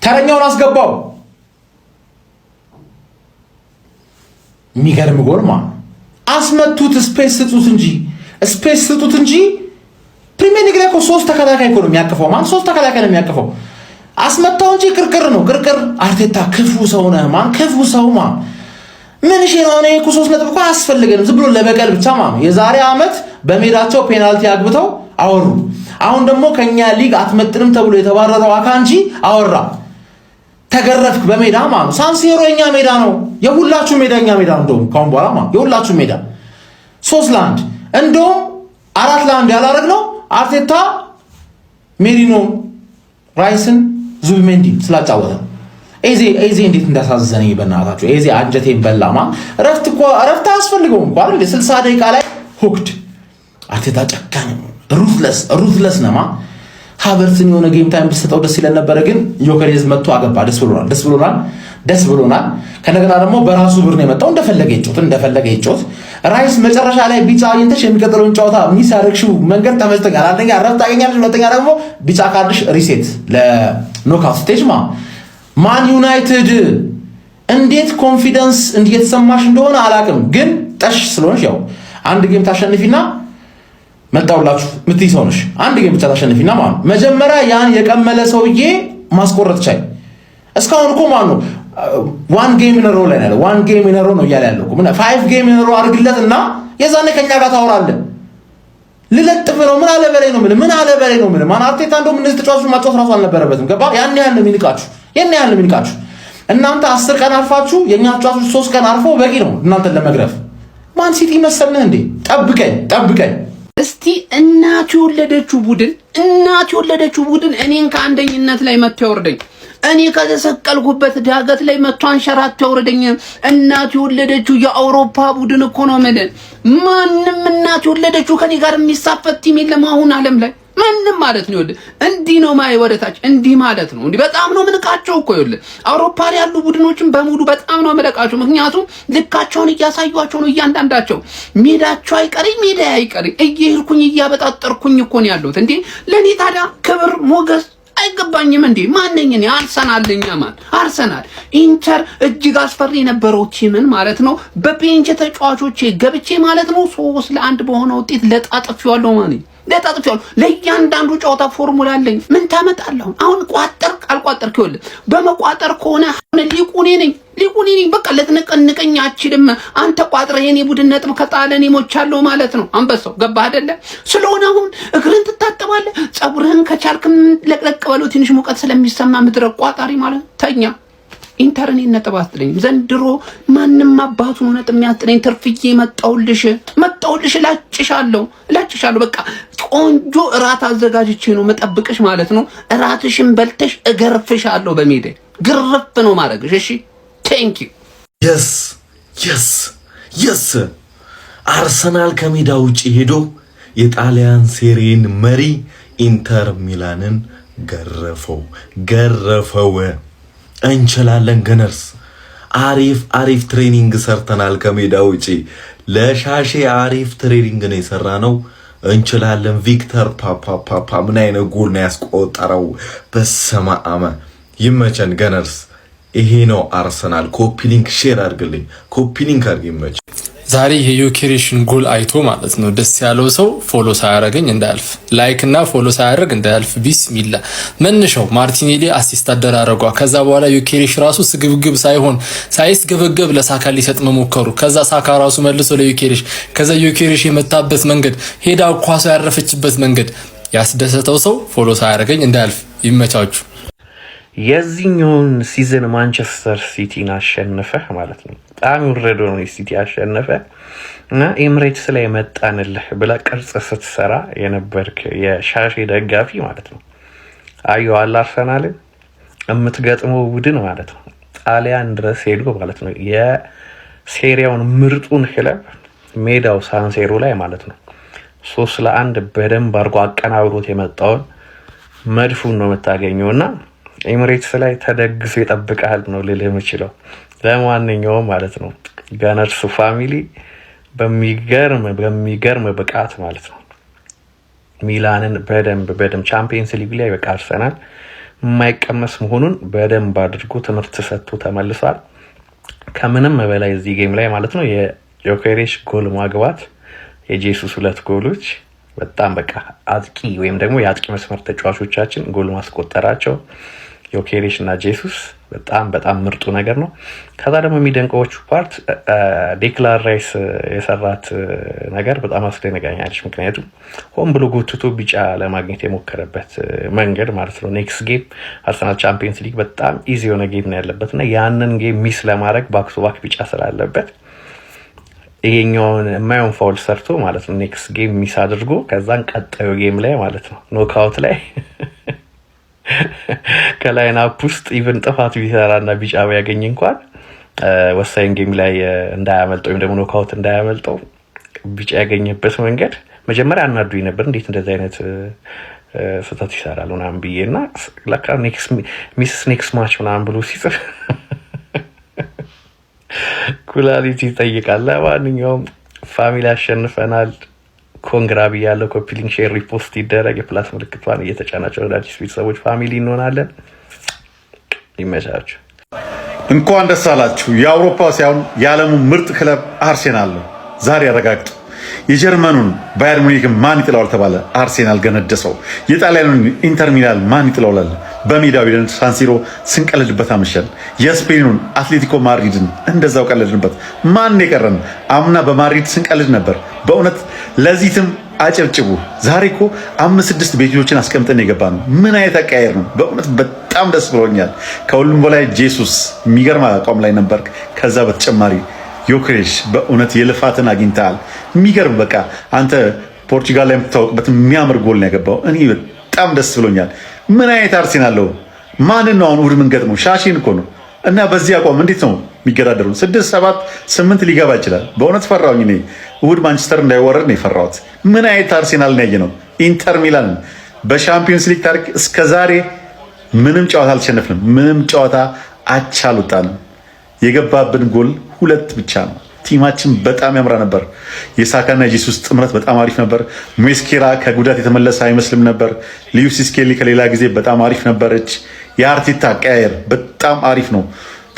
ተረኛውን አስገባው። የሚገርም ጎል ማለት አስመቱት። ስፔስ ስጡት እንጂ ፕሪሚየር ሊግ ላይ እኮ 3 ተከላካይ እኮ ነው የሚያቅፈው። ማን 3 ተከላካይ ነው የሚያቅፈው? አስመታው እንጂ ቅርቅር ነው ቅርቅር። አርቴታ ክፉ ሰው ነህ ማን፣ ክፉ ሰው ማን። ምን እሺ ነው እኮ 3 ነጥብ እኮ አያስፈልገንም ዝም ብሎ ለበቀል ብቻ ማን። የዛሬ ዓመት በሜዳቸው ፔናልቲ አግብተው አወሩ። አሁን ደግሞ ከኛ ሊግ አትመጥንም ተብሎ የተባረረው አካንጂ አወራ። ተገረፍክ በሜዳ ማን። ሳንሲሮ የኛ ሜዳ ነው፣ የሁላችሁ ሜዳ የኛ ሜዳ ነው። እንደውም ካሁን በኋላ ማን የሁላችሁ ሜዳ 3-1 እንደውም 4-1 ያላረግነው አርቴታ ሜሪኖ ራይስን ዙቢሜንዲ ስላጫወተ ኤዜ እንዴት እንዳሳዘነኝ በእናታችሁ። ኤዜ አንጀቴን በላማ። እረፍት አያስፈልገውም እንኳን እንደ 60 ደቂቃ ላይ ሁክድ። አርቴታ ጨካኝ ሩትለስ ነማ። ሃቨርትስን የሆነ ጌም ታይም ብትሰጠው ደስ ይለን ነበረ፣ ግን ዮኬሬዝ መጥቶ አገባ። ደስ ብሎናል። ከነገና ደግሞ በራሱ ብር ነው የመጣው። እንደፈለገ ይጮት። ራይስ መጨረሻ ላይ ቢጫ አግኝተሽ የሚቀጥለውን ጨዋታ ሚስ ያደረግሽው መንገድ ተመችቶኛል። አንደኛ እረፍት ታገኛለሽ፣ ሁለተኛ ደግሞ ቢጫ ካርድሽ ሪሴት ለኖክአውት ስቴጅ ማን ዩናይትድ እንዴት ኮንፊደንስ እየተሰማሽ እንደሆነ አላቅም፣ ግን ጠሽ ስለሆንሽ ያው አንድ ጌም ታሸንፊና መጣውላችሁ ምትይ ሰው ነሽ። አንድ ጌም ብቻ ታሸንፊና ማለት መጀመሪያ ያን የቀመለ ሰውዬ ማስቆረጥ ቻይ። እስካሁን እኮ ማን ነው 1 ጌም ኢን አ ሮ ላይ ነው 1 ጌም ኢን አ ሮ ነው እያለ ያለው እኮ 5 ጌም ኢን አ ሮ አድርግለትና የዛኔ ከኛ ጋር ታወራለህ። ልለጥፍ ነው ምን አለ በላይ ነው ማን አርቴታ እንደውም እነዚህ ተጫዋቾች ማጫወት ራሱ አልነበረበትም። ገባ ያን ያህል ነው የሚንቃችሁ። እናንተ 10 ቀን አርፋችሁ የኛ ተጫዋቾች 3 ቀን አርፈው በቂ ነው እናንተን ለመግረፍ። ማን ሲቲ መሰልነህ እንዴ? ጠብቀኝ እስቲ እናቱ የወለደችው ቡድን እኔን ከአንደኝነት ላይ መጥቶ ያወርደኝ። እኔ ከተሰቀልኩበት ዳገት ላይ መጥቶ አንሸራቶ ያወርደኝ። እናቱ የወለደችው የአውሮፓ ቡድን እኮ ነው ማለት። ማንም እናቱ የወለደችው ከኔ ጋር የሚሳፈት ቲም የለም አሁን ዓለም ላይ ማንም ማለት ነው። ይኸውልህ እንዲህ ነው ማይ ወደታች እንዲህ ማለት ነው። እንዲህ በጣም ነው ምንቃቸው እኮ ይኸውልህ አውሮፓ ላይ ያሉ ቡድኖችን በሙሉ በጣም ነው ምንቃቸው። ምክንያቱም ልካቸውን እያሳዩአቸው ነው። እያንዳንዳቸው ሜዳቸው አይቀርም እየሄድኩኝ እያበጣጠርኩኝ እኮ ነው ያለሁት። እንዴ ለኔ ታዲያ ክብር ሞገስ አይገባኝም እንዴ? ማንነኝ እኔ? አርሰናል ኢንተር እጅግ አስፈሪ የነበረው ቲምን ማለት ነው በቤንች ተጫዋቾቼ ገብቼ ማለት ነው 3-1 በሆነ ውጤት ለጣጥፊዋለሁ ማለት ለእያንዳንዱ ጨዋታ ፎርሙላ አለኝ። ምን ታመጣለህ አሁን? አልቋጠርክ ይኸውልህ በመቋጠር ከሆነ ሊቁኔ ነኝ በቃ ልትነቀንቀኝ አትችልም። አንተ ቋጥረህ የኔ ቡድን ነጥብ ከጣለ እኔ ሞቻለሁ ማለት ነው። አንበሳው ገባህ አይደለ? ስለሆነ አሁን እግርህን ትታጠባለህ፣ ፀጉርህን ከቻልክም ለቅለቅ በለው ትንሽ ሙቀት ስለሚሰማ ምድረ ቋጣሪ ማለት ተኛ። ኢንተርን ነጥብ አስጥለኝ ዘንድሮ ማንም አባቱ ነው ነጥብ የሚያስጥለኝ። ትርፍዬ መጣውልሽ ላጭሻለሁ በቃ ቆንጆ እራት አዘጋጅቼ ነው መጠብቅሽ ማለት ነው። እራትሽን በልተሽ እገርፍሻለሁ በሜዳ ግርፍ ነው ማድረግሽ። እሺ ቴንክ ዩ የስ አርሰናል ከሜዳ ውጪ ሄዶ የጣሊያን ሴሪን መሪ ኢንተር ሚላንን ገረፈው። እንችላለን ገነርስ። አሪፍ ትሬኒንግ ሰርተናል ከሜዳ ውጪ። ለሻሼ አሪፍ ትሬኒንግ ነው የሰራነው። እንችላለን። ቪክተር ፓፓ ምን አይነት ጎል ነው ያስቆጠረው! በሰማአመ ይመቸን ገነርስ። ይሄ ነው አርሰናል። ኮፒ ሊንክ ሼር አድርግልኝ፣ ኮፒ ሊንክ አድርግ። ይመች። ዛሬ የዩኬሬሽን ጎል አይቶ ማለት ነው ደስ ያለው ሰው ፎሎ ሳያረገኝ እንዳያልፍ፣ ላይክ እና ፎሎ ሳያደርግ እንዳያልፍ። ቢስሚላ መነሻው ማርቲኔሊ አሲስት አደራረጓ። ከዛ በኋላ ዩኬሬሽ ራሱ ስግብግብ ሳይስገበገብ ለሳካ ሊሰጥ መሞከሩ። ከዛ ሳካ ራሱ መልሶ ለዩኬሬሽ፣ ከዛ ዩኬሬሽ የመታበት መንገድ፣ ሄዳ ኳሷ ያረፈችበት መንገድ ያስደሰተው ሰው ፎሎ ሳያረገኝ እንዳያልፍ። ይመቻችሁ። የዚህኛውን ሲዝን ማንቸስተር ሲቲን አሸነፈ ማለት ነው። በጣም ወረዶ ነው ሲቲ አሸነፈ እና ኤምሬትስ ላይ መጣንልህ ብላ ቅርጽ ስትሰራ የነበርክ የሻሼ ደጋፊ ማለት ነው። አየው አርሰናልን የምትገጥመው ቡድን ማለት ነው ጣሊያን ድረስ ሄዶ ማለት ነው የሴሪያውን ምርጡን ክለብ ሜዳው ሳንሴሮ ላይ ማለት ነው 3-1 በደንብ አድርጎ አቀናብሮት የመጣውን መድፉን ነው የምታገኘውና ኤምሬትስ ላይ ተደግሶ ይጠብቃል ነው ልልህ የምችለው። ለማንኛውም ማለት ነው ጋነርስ ፋሚሊ በሚገርም ብቃት ማለት ነው ሚላንን በደንብ ቻምፒየንስ ሊግ ላይ በቃ አርሰናል የማይቀመስ መሆኑን በደንብ አድርጎ ትምህርት ሰጥቶ ተመልሷል። ከምንም በላይ እዚህ ጌም ላይ ማለት ነው የዮኬሬሽ ጎል ማግባት፣ የጄሱስ 2 ጎሎች በጣም በቃ አጥቂ ወይም ደግሞ የአጥቂ መስመር ተጫዋቾቻችን ጎል ማስቆጠራቸው ዮኬሬሽ እና ጄሱስ በጣም ምርጡ ነገር ነው። ከዛ ደግሞ የሚደንቀዎቹ ፓርት ዴክላን ራይስ የሰራት ነገር በጣም አስደነጋኛለች። ምክንያቱም ሆን ብሎ ጎትቶ ቢጫ ለማግኘት የሞከረበት መንገድ ማለት ነው። ኔክስት ጌም አርሰናል ቻምፒየንስ ሊግ በጣም ኢዚ የሆነ ጌም ነው ያለበት እና ያንን ጌም ሚስ ለማድረግ ባክ ቱ ባክ ቢጫ ስላለበት ይሄኛውን የማይሆን ፋውል ሰርቶ ማለት ነው ኔክስት ጌም ሚስ አድርጎ ከዛን ቀጣዩ ጌም ላይ ማለት ነው ኖክአውት ላይ ከላይን አፕ ውስጥ ኢቨን ጥፋት ቢሰራና ቢጫ ቢያገኝ እንኳን ወሳኝ ጌም ላይ እንዳያመልጠው ወይም ደግሞ ኖክአውት እንዳያመልጠው ቢጫ ያገኘበት መንገድ መጀመሪያ አናዱኝ ነበር። እንዴት እንደዚህ አይነት ስህተት ይሰራል ምናምን ብዬና ለካ ኔክስት ማች ምናምን ብሎ ሲጽፍ ኩላሊቲ ይጠይቃል። ለማንኛውም ፋሚሊ አሸንፈናል። ኮንግራ ብያለሁ። ኮፒ ሊንክ፣ ሼር፣ ሪፖስት ይደረግ። የፕላስ ምልክቷን እየተጫናቸው አዳዲስ ቤተሰቦች ፋሚሊ እንሆናለን። ይመቻችሁ። እንኳን ደስ አላችሁ። የአውሮፓ ሳይሆን የዓለሙ ምርጥ ክለብ አርሴናል ነው። ዛሬ ያረጋግጡ። የጀርመኑን ባየር ሙኒክን ማን ይጥለዋል ተባለ፣ አርሴናል ገነደሰው። የጣሊያኑን ኢንተር ሚላን ማን ይጥለዋል? በሜዳው ሄደን ሳንሲሮ ስንቀልድበት አመሸን። የስፔኑን አትሌቲኮ ማድሪድን እንደዛው ቀለድንበት። ማን የቀረን? አምና በማድሪድ ስንቀልድ ነበር። በእውነት ለዚህም አጨብጭቡ። ዛሬ እኮ 5-6 ቤቶችን አስቀምጠን የገባ ነው። ምን አይነት አቀያየር ነው! በእውነት በጣም ደስ ብሎኛል። ከሁሉም በላይ ጄሱስ የሚገርም አቋም ላይ ነበር። ከዛ በተጨማሪ ዮኬሬሽ በእውነት የልፋትን አግኝተሃል። የሚገርም በቃ አንተ ፖርቹጋል ላይ የምትታወቅበት የሚያምር ጎል ነው ያገባው። እኔ በጣም ደስ ብሎኛል። ምን አይነት አርሴናል ነው! ማንን ነው አሁን እሑድ የምንገጥመው? ሻሺን እኮ ነው። እና በዚህ አቋም እንዴት ነው የሚገዳደሩ? 6፣ 7፣ 8 ሊገባ ይችላል። በእውነት ፈራሁኝ እኔ እሑድ ማንቸስተር እንዳይወረድ ነው የፈራሁት። ምን አይነት አርሴናል ነው ያየነው? ኢንተር ሚላን በሻምፒዮንስ ሊግ ታሪክ እስከዛሬ ምንም ጨዋታ አልተሸነፍንም። ምንም ጨዋታ አቻ አልወጣንም። የገባብን ጎል 2 ብቻ ነው። ቲማችን በጣም ያምራ ነበር። የሳካና የጄሱስ ጥምረት በጣም አሪፍ ነበር። ሞስኬራ ከጉዳት የተመለሰ አይመስልም ነበር። ሉዊስ ስኬሊ ከሌላ ጊዜ በጣም አሪፍ ነበረች። የአርቴታ አቀያየር በጣም አሪፍ ነው።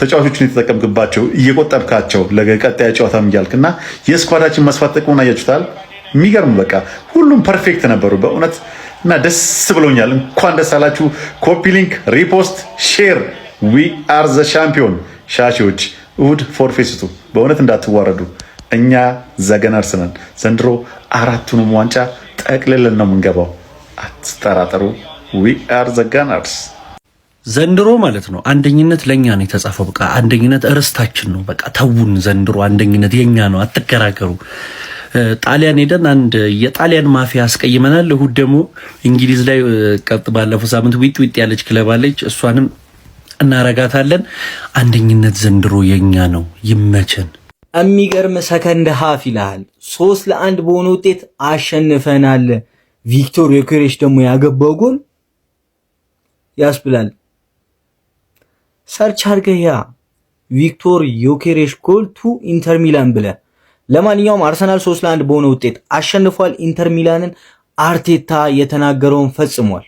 ተጫዋቾችን የተጠቀምክባቸው እየቆጠብካቸው ለቀጣይ ጨዋታ እያልክ እና የስኳዳችን መስፋት ጥቅሙን አያችሁታል። የሚገርም በቃ ሁሉም ፐርፌክት ነበሩ በእውነት እና ደስ ብሎኛል። እንኳን ደስ አላችሁ። ኮፒ ሊንክ፣ ሪፖስት፣ ሼር። ዊ አር ዘ ሻምፒዮን። ሻሺዎች እሑድ ፎርፌ ስጡ። በእውነት እንዳትዋረዱ። እኛ ዘገናርስ ነን። ዘንድሮ 4ቱንም ዋንጫ ጠቅልለን ነው የምንገባው። አትጠራጠሩ። ዊ አር ዘገናርስ። ዘንድሮ ማለት ነው አንደኝነት ለኛ ነው የተጻፈው። በቃ አንደኝነት እርስታችን ነው። በቃ ተውን። ዘንድሮ አንደኝነት የኛ ነው። አትከራከሩ። ጣሊያን ሄደን አንድ የጣሊያን ማፊያ አስቀይመናል። እሑድ ደግሞ እንግሊዝ ላይ ቀጥ ባለፈው ሳምንት ዊጥ ያለች ክለብ አለች። እሷንም እናረጋታለን። አንደኝነት ዘንድሮ የኛ ነው። ይመቸን። የሚገርም ሰከንድ ሀፍ ይልሃል። 3-1 በሆነ ውጤት አሸንፈናል። ቪክቶር ዮኬሬሽ ደግሞ ያገባው ጎል ያስብላል። ሰርች አድርገህ ያ ቪክቶር ዮኬሬሽ ጎል ቱ ኢንተር ሚላን ብለህ። ለማንኛውም አርሰናል 3-1 በሆነ ውጤት አሸንፏል። ኢንተር ሚላንን አርቴታ የተናገረውን ፈጽሟል።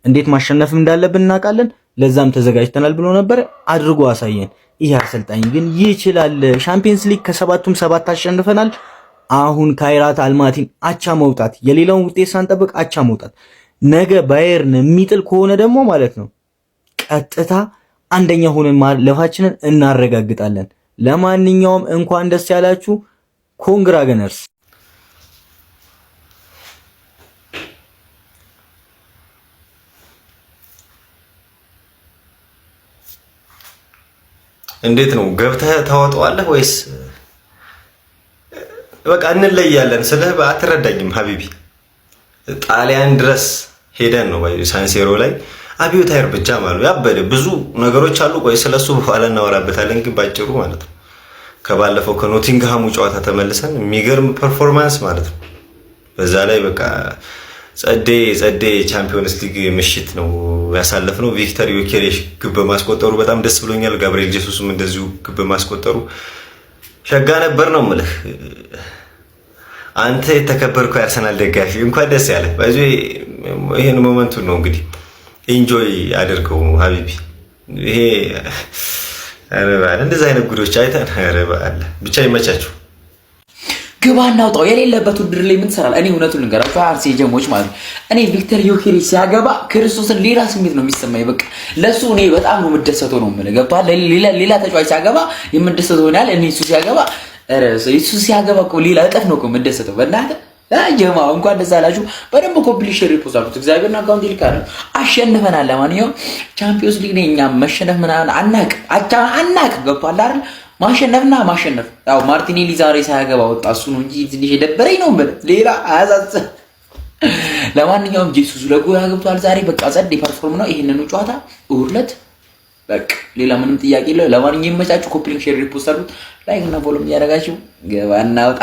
እንዴት ማሸነፍም እንዳለብን እናውቃለን። ለዛም ተዘጋጅተናል ብሎ ነበር፣ አድርጎ አሳየን። ይህ አሰልጣኝ ግን ይችላል። ሻምፒየንስ ሊግ ከ7ቱም 7 አሸንፈናል። አሁን ካይራት አልማቲን አቻ መውጣት፣ የሌላውን ውጤት ሳንጠብቅ አቻ መውጣት፣ ነገ ባየርን የሚጥል ከሆነ ደግሞ ማለት ነው ቀጥታ አንደኛ ሆነን ማለፋችንን እናረጋግጣለን። ለማንኛውም እንኳን ደስ ያላችሁ። ኮንግራ ገነርስ። እንዴት ነው ገብተህ ታወጣዋለህ ወይስ በቃ እንለያለን ስልህ አትረዳኝም ሀቢቢ? ጣሊያን ድረስ ሄደን ነው ሳንሴሮ ላይ አብዮታዊ እርምጃ ማለት ያበደ ብዙ ነገሮች አሉ። ቆይ ስለሱ በኋላ እናወራበታለን። ግን ባጭሩ ማለት ነው ከባለፈው ከኖቲንግሃሙ ጨዋታ ተመልሰን የሚገርም ፐርፎርማንስ ማለት ነው። በዛ ላይ በቃ ጸዴ ቻምፒዮንስ ሊግ ምሽት ነው ያሳለፍነው። ቪክተር ዮኬሬሽ ግብ በማስቆጠሩ በጣም ደስ ብሎኛል። ጋብሪኤል ጄሱስም እንደዚሁ ግብ በማስቆጠሩ ሸጋ ነበር ነው የምልህ። አንተ የተከበርከው የአርሰናል ደጋፊ እንኳን ደስ ያለ ባይዞ ይሄን ሞመንቱን ነው እንግዲህ ኢንጆይ አድርገው ሀቢቢ። ይሄ እንደዚህ አይነት ጉዶች አይተን ብቻ ይመቻችሁ። ግባ እናውጣው የሌለበት ውድድር ላይ ምን ትሰራለህ? እኔ እውነቱን ልንገራችሁ አርሴ ጀሞች ማለት እኔ ቪክተር ዮኬሬሽ ሲያገባ ክርስቶስን ሌላ ስሜት ነው የሚሰማኝ። በቃ ለሱ እኔ በጣም ነው የምደሰተው ነው የምልህ። ገብቶሃል? ሌላ ተጫዋች ሲያገባ የምደሰተው ይሆናል። እኔ እሱ ሲያገባ እኮ ሌላ እጥፍ ነው እኮ የምደሰተው። በእናትህ ጀማ እንኳን ደስ አላችሁ። በደንብ ኮምፕሊት ሼር ሪፖስት አድርጉት። እግዚአብሔርና አካውንት ይልካል። አሸንፈናል። ለማንኛውም ቻምፒዮንስ ሊግ ነው እኛ መሸነፍ ምናምን አናቅ። ገብቶሃል አይደል? ማሸነፍና ማሸነፍ። ያው ማርቲኔሊ ዛሬ ሳያገባ ወጣ። እሱ ነው እንጂ ትንሽ የደበረኝ ነው ማለት ሌላ አያዛዝ። ለማንኛውም ጄሱስ ለጎል አገብቷል ዛሬ። በቃ ጸዴ ፐርፎርም ነው። ይሄንን ጨዋታ እሑድ ዕለት በቃ ሌላ ምንም ጥያቄ የለው። ለማንኛውም ይመቻችሁ። ኮምፕሊት ሼር ሪፖስት አድርጉት። ላይክ እና ፎሎ እያደረጋችሁ ገባና ወጣ